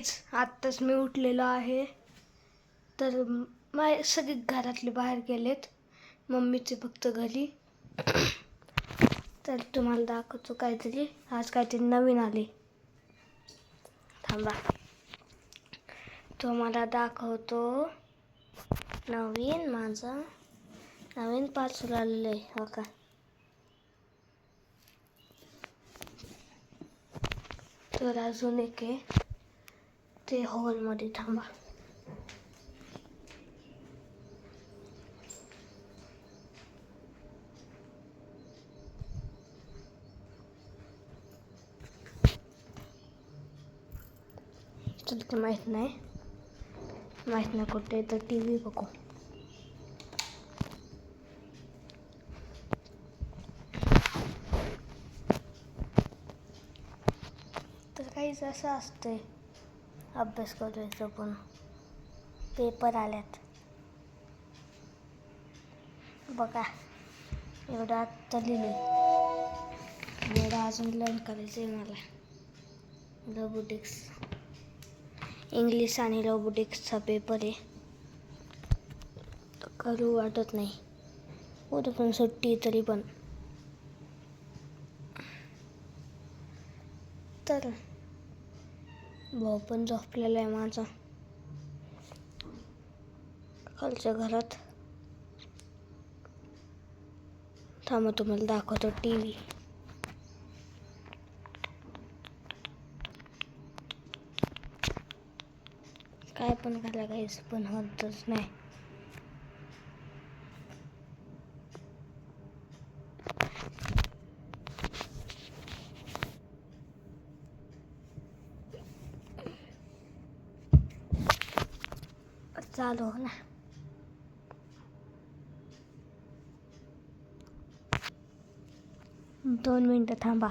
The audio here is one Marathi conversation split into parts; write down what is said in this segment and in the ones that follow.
गाईज आत्ताच मी उठलेलो आहे. तर सगळे घरातले बाहेर गेलेत, मम्मीचे फक्त घरी. तर तुम्हाला दाखवतो काहीतरी, आज काहीतरी नवीन आले. थांबा, तुम्हाला दाखवतो. माझं नवीन पार्सल आलेलं आहे. हो का, तर अजून एक आहे ते हॉलमध्ये. थांबा, तर माहीत नाही कुठे. तर टी व्ही बघू. तर काहीच असं असतंय, अभ्यास करायचं पण पेपर आल्यात. बघा, एवढं आत्ता लिहिले, एवढं अजून लर्न करायचं आहे मला. रोबोटिक्स, इंग्लिश आणि रोबोटिक्सचा पेपर आहे. तर करू वाटत नाही, उद्या पण सुट्टी तरी पण. तर भाऊ पण झोपलेला आहे माझा खालच्या घरात. थांबा, तुम्हाला दाखवतो टी व्ही. काय पण घाला काहीच पण होतच नाही. चालू हो ना. दोन मिनटं थांबा.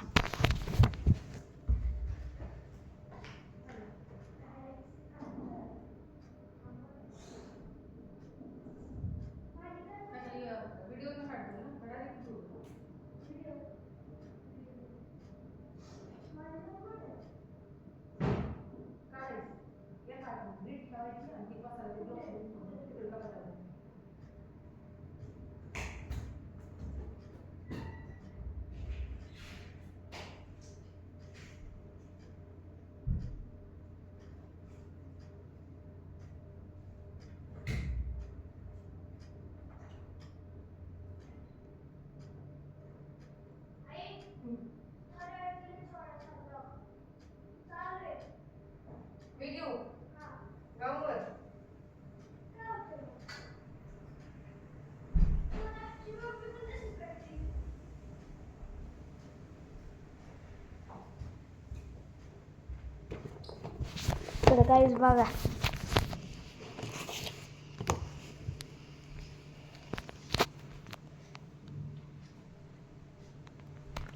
तर काहीच बघा,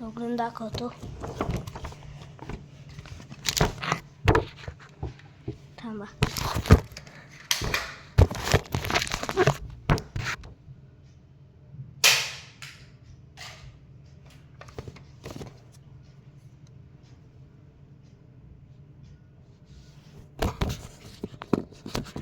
उघडून दाखवतो. थांबा.